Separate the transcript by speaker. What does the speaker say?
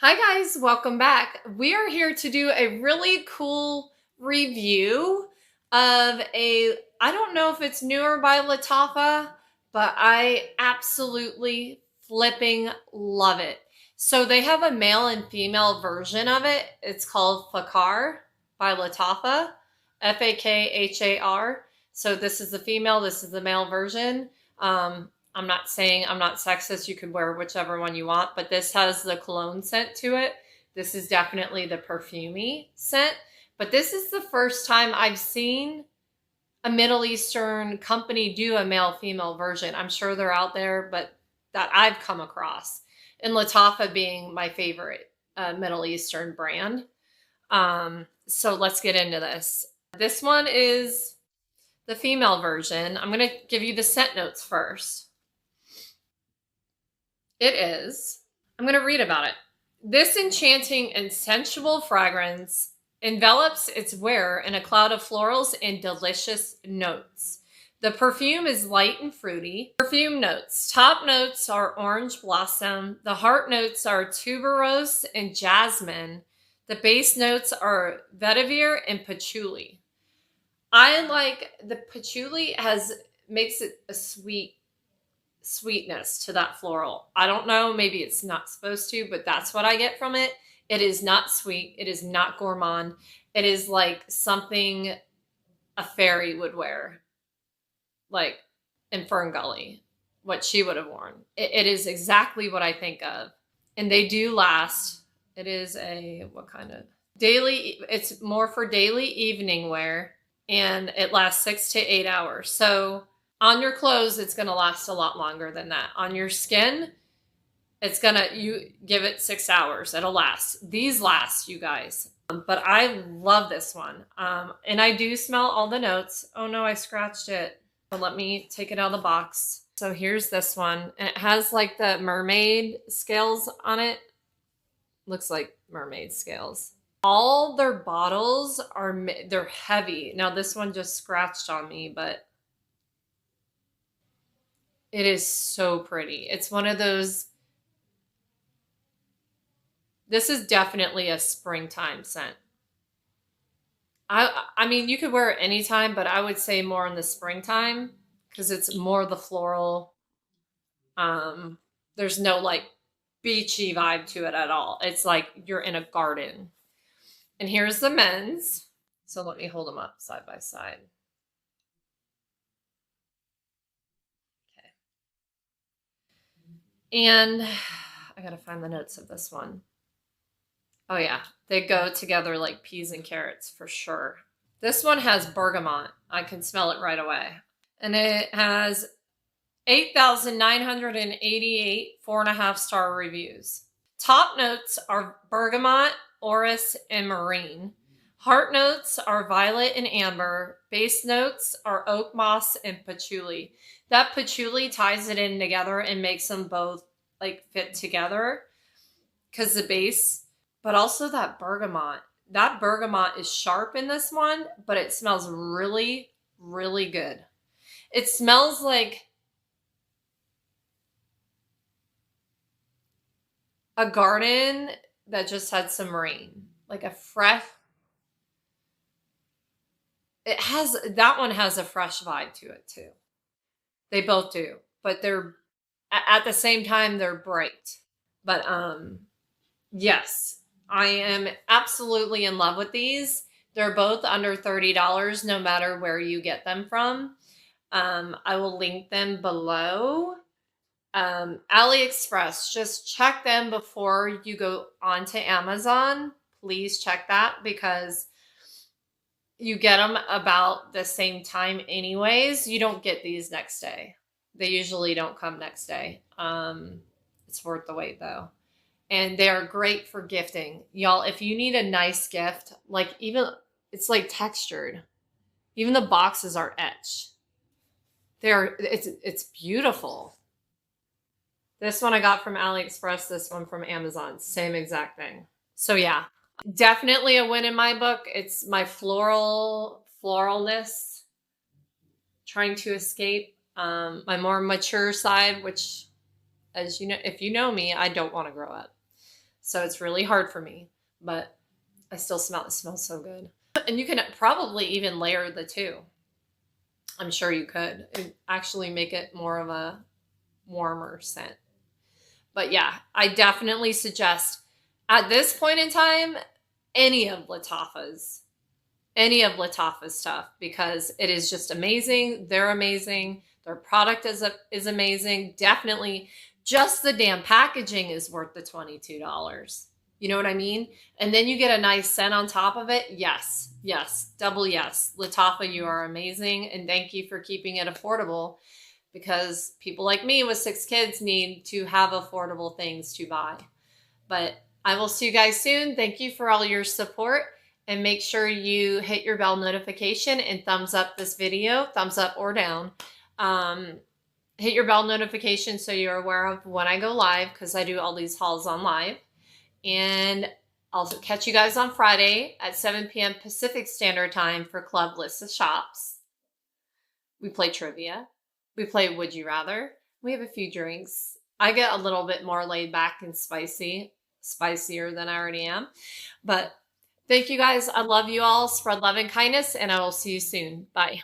Speaker 1: Hi guys, welcome back. We are here to do a really cool review of I don't know if it's newer by Lattafa, but I absolutely flipping love it. So they have a male and female version of it. It's called Fakar by Lattafa, Fakhar. So this is the female, this is the male version. I'm not saying I'm not sexist. You could wear whichever one you want, but this has the cologne scent to it. This is definitely the perfumey scent. But this is the first time I've seen a Middle Eastern company do a male-female version. I'm sure they're out there, but that I've come across. And Lattafa being my favorite Middle Eastern brand. So let's get into this. This one is the female version. I'm going to give you the scent notes first. It is. I'm going to read about it. This enchanting and sensual fragrance envelops its wearer in a cloud of florals and delicious notes. The perfume is light and fruity. Perfume notes. Top notes are orange blossom. The heart notes are tuberose and jasmine. The base notes are vetiver and patchouli. I like the patchouli makes it a sweetness to that floral. I don't know, maybe it's not supposed to, but that's what I get from it. It is not sweet. It is not gourmand. It is like something a fairy would wear, like in Fern Gully, what she would have worn. It is exactly what I think of. And they do last. It is what kind of daily? It's more for daily evening wear, and it lasts 6 to 8 hours. So on your clothes, it's going to last a lot longer than that. On your skin, you give it 6 hours. It'll last. These last, you guys. But I love this one. And I do smell all the notes. Oh no, I scratched it. So let me take it out of the box. So here's this one. And it has like the mermaid scales on it. Looks like mermaid scales. All their bottles they're heavy. Now this one just scratched on me, but it is so pretty. It's one of those. This is definitely a springtime scent. I mean, you could wear it anytime, but I would say more in the springtime because it's more the floral. There's no like beachy vibe to it at all. It's like you're in a garden. And here's the men's. So let me hold them up side by side. And I gotta find the notes of this one. Oh yeah, they go together like peas and carrots for sure. This one has bergamot. I can smell it right away. And it has 8,988 4.5-star reviews. Top notes are bergamot, orris, and marine. Heart notes are violet and amber. Base notes are oak moss and patchouli. That patchouli ties it in together and makes them both like fit together because the base, but also that bergamot. That bergamot is sharp in this one, but it smells really, really good. It smells like a garden that just had some rain, like a fresh. That one has a fresh vibe to it too. They both do, but they're at the same time they're bright. But yes, I am absolutely in love with these. They're both under $30 no matter where you get them from. I will link them below. AliExpress, just check them before you go onto Amazon. Please check that because you get them about the same time anyways. You don't get these next day. They usually don't come next day. It's worth the wait though. And they are great for gifting. Y'all, if you need a nice gift, like even, it's like textured. Even the boxes are etched. It's beautiful. This one I got from AliExpress, this one from Amazon. Same exact thing. So yeah, definitely a win in my book. It's my floralness trying to escape. My more mature side, which, as you know, if you know me, I don't want to grow up. So it's really hard for me, but I still smell it. Smells so good. And you can probably even layer the two. I'm sure you could. It'd actually make it more of a warmer scent. But yeah, I definitely suggest at this point in time any of Lattafa's stuff, because it is just amazing. They're amazing. Their product is amazing. Definitely, just the damn packaging is worth the $22. You know what I mean? And then you get a nice scent on top of it. Yes, yes, double yes. Lattafa, you are amazing, and thank you for keeping it affordable, because people like me with 6 kids need to have affordable things to buy. But I will see you guys soon. Thank you for all your support. And make sure you hit your bell notification and thumbs up this video, thumbs up or down. Hit your bell notification so you're aware of when I go live, because I do all these hauls on live. And I'll catch you guys on Friday at 7 p.m. Pacific Standard Time for Club Lissa Shops. We play trivia. We play Would You Rather. We have a few drinks. I get a little bit more laid back and spicier than I already am. But thank you guys. I love you all. Spread love and kindness, and I will see you soon. Bye.